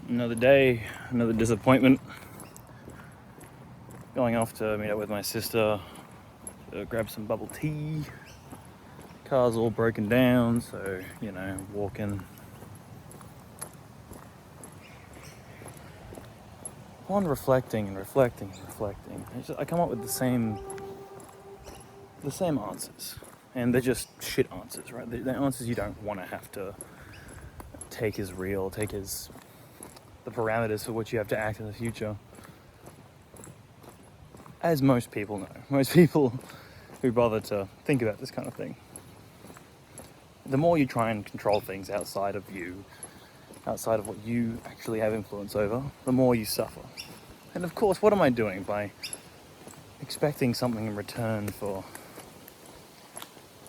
Another day, another disappointment. Going off to meet up with my sister to grab some bubble tea. Car's all broken down, so, walking. On reflecting and reflecting and reflecting, I come up with the same answers. And they're just shit answers, right? They're answers you don't want to have to take as real, take as the parameters for which you have to act in the future. As most people know. Most people who bother to think about this kind of thing. The more you try and control things outside of you, outside of what you actually have influence over, the more you suffer. And of course, what am I doing by expecting something in return for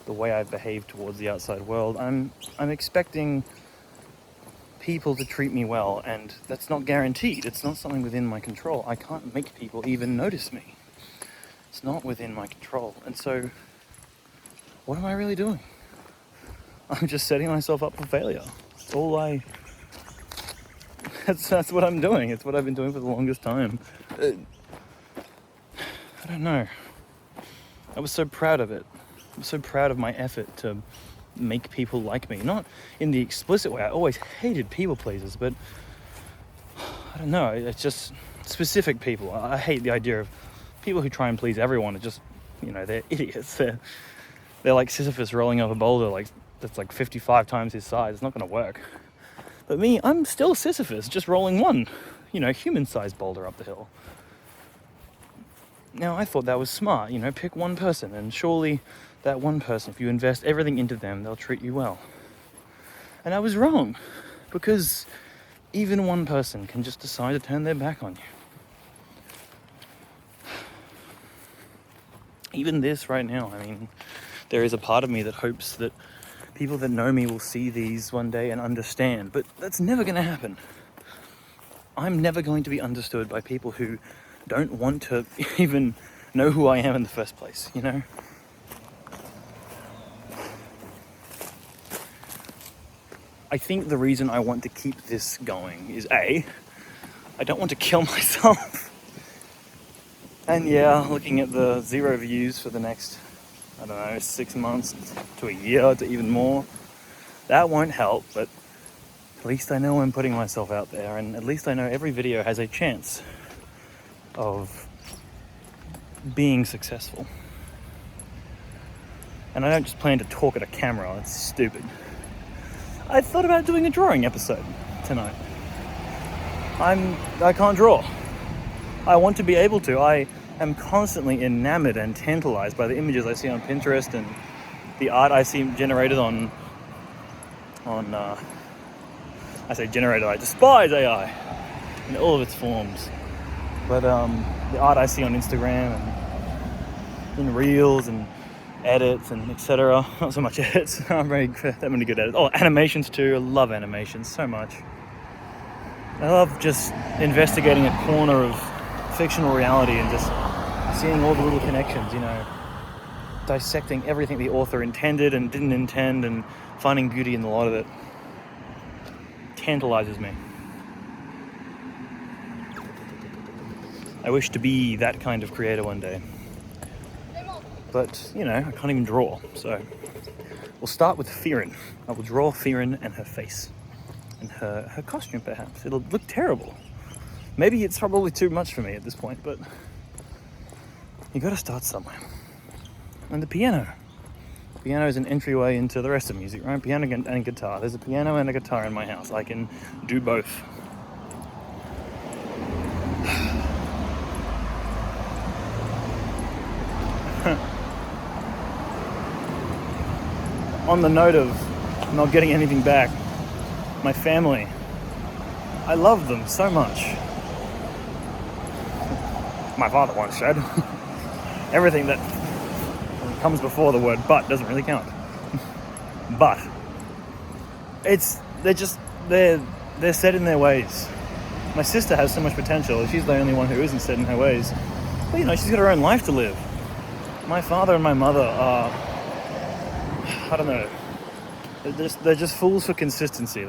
the way I behave towards the outside world? I'm expecting people to treat me well, and that's not guaranteed. It's not something within my control. I can't make people even notice me. It's not within my control. And so, what am I really doing? I'm just setting myself up for failure. That's what I'm doing. It's what I've been doing for the longest time. I don't know. I was so proud of it. I'm so proud of my effort to make people like me. Not in the explicit way. I always hated people pleasers, but I don't know. It's just specific people. I hate the idea of people who try and please everyone. Are just, they're idiots. They're like Sisyphus rolling up a boulder that's 55 times his size. It's not going to work. But me, I'm still Sisyphus, just rolling one, human-sized boulder up the hill. Now, I thought that was smart, pick one person, and surely that one person, if you invest everything into them, they'll treat you well. And I was wrong, because even one person can just decide to turn their back on you. Even this right now, there is a part of me that hopes that people that know me will see these one day and understand, but that's never going to happen. I'm never going to be understood by people who don't want to even know who I am in the first place, I think the reason I want to keep this going is I don't want to kill myself. And looking at the 0 views for the next, 6 months to a year to even more, that won't help, but at least I know I'm putting myself out there, and at least I know every video has a chance of being successful. And I don't just plan to talk at a camera, it's stupid. I thought about doing a drawing episode tonight. I can't draw. I want to be able to. I am constantly enamored and tantalized by the images I see on Pinterest and the art I see generated on I say generated, I despise AI in all of its forms. But the art I see on Instagram and in Reels and edits and etc. Not so much edits. I'm very that many good edits. Oh, animations too. I love animations so much. I love just investigating a corner of fictional reality and just seeing all the little connections, dissecting everything the author intended and didn't intend and finding beauty in a lot of it. Tantalizes me. I wish to be that kind of creator one day. But, I can't even draw, so we'll start with Firin. I will draw Firin and her face. And her costume, perhaps. It'll look terrible. Maybe it's probably too much for me at this point, but you gotta start somewhere. And the piano. Piano is an entryway into the rest of music, right? Piano and guitar. There's a piano and a guitar in my house. I can do both. On the note of not getting anything back, my family, I love them so much. My father once said, everything that comes before the word but doesn't really count. But they're set in their ways. My sister has so much potential. She's the only one who isn't set in her ways. But she's got her own life to live. My father and my mother are, I don't know, they're just fools for consistency.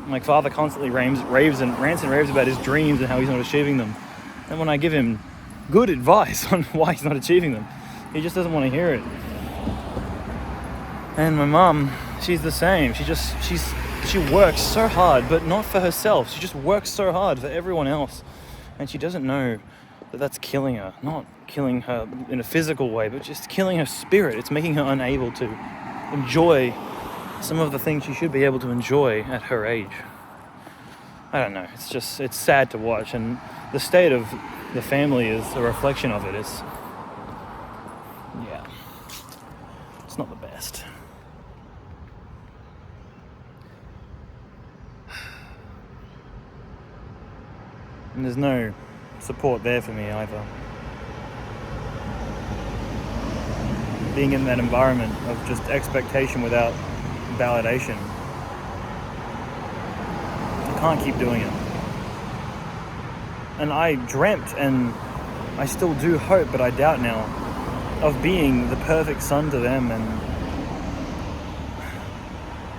My father constantly rants and raves about his dreams and how he's not achieving them. And when I give him good advice on why he's not achieving them, he just doesn't want to hear it. And my mum, she's the same. She works so hard, but not for herself. She just works so hard for everyone else. And she doesn't know that that's killing her. Not killing her in a physical way, but just killing her spirit. It's making her unable to enjoy some of the things she should be able to enjoy at her age. I don't know. It's sad to watch. And the state of the family is a reflection of it. It's not the best. And there's no support there for me either. Being in that environment of just expectation without validation, I can't keep doing it. And I dreamt, and I still do hope, but I doubt now, of being the perfect son to them. And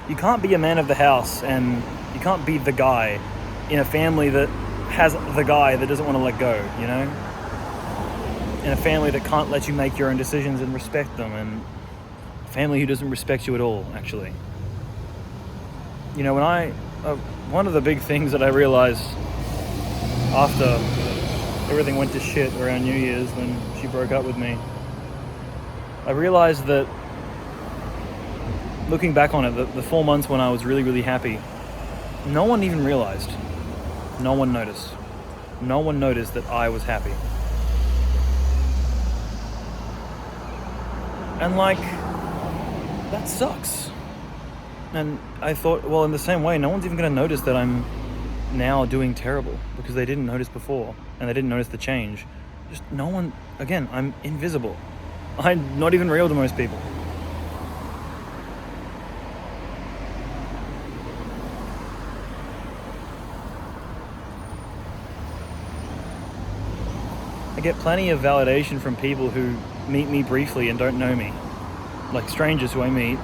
you can't be a man of the house, and you can't be the guy in a family that has the guy that doesn't want to let go, you know? In a family that can't let you make your own decisions and respect them, and a family who doesn't respect you at all, actually. You know, one of the big things that I realized after everything went to shit around New Year's when she broke up with me, I realized that, looking back on it, the 4 months when I was really, really happy, no one even realized. No one noticed. No one noticed that I was happy. And that sucks. And I thought, well, in the same way, no one's even going to notice that I'm now doing terrible, because they didn't notice before, and they didn't notice the change. Just no one, again, I'm invisible. I'm not even real to most people. I get plenty of validation from people who meet me briefly and don't know me. Like strangers who I meet,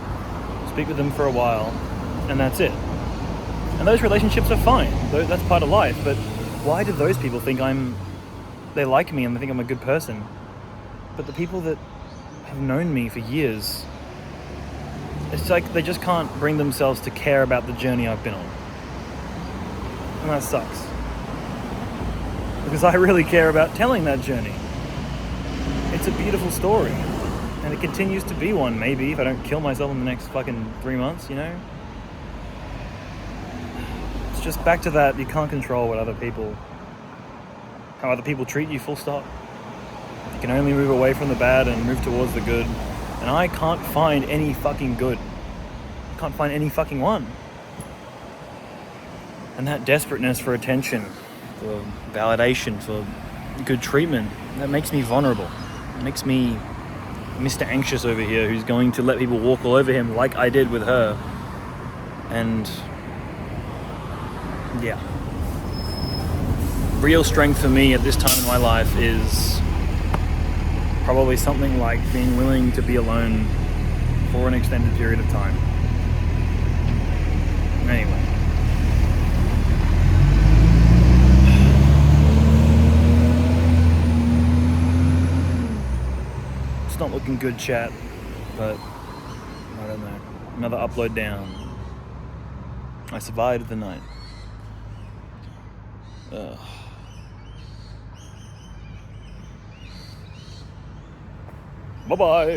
speak with them for a while, and that's it. And those relationships are fine. That's part of life. But why do those people think they like me and they think I'm a good person? But the people that have known me for years, it's like they just can't bring themselves to care about the journey I've been on. And that sucks. Because I really care about telling that journey. It's a beautiful story. And it continues to be one, maybe, if I don't kill myself in the next fucking 3 months, you know? It's just back to that, you can't control how other people treat you, full stop. You can only move away from the bad and move towards the good. And I can't find any fucking good. I can't find any fucking one. And that desperateness for attention, for validation, for good treatment, that makes me vulnerable. It makes me Mr. Anxious over here, who's going to let people walk all over him like I did with her. And yeah. Real strength for me at this time in my life is probably something like being willing to be alone for an extended period of time. Anyway. It's not looking good, chat, but I don't know. Another upload down. I survived the night. Bye-bye.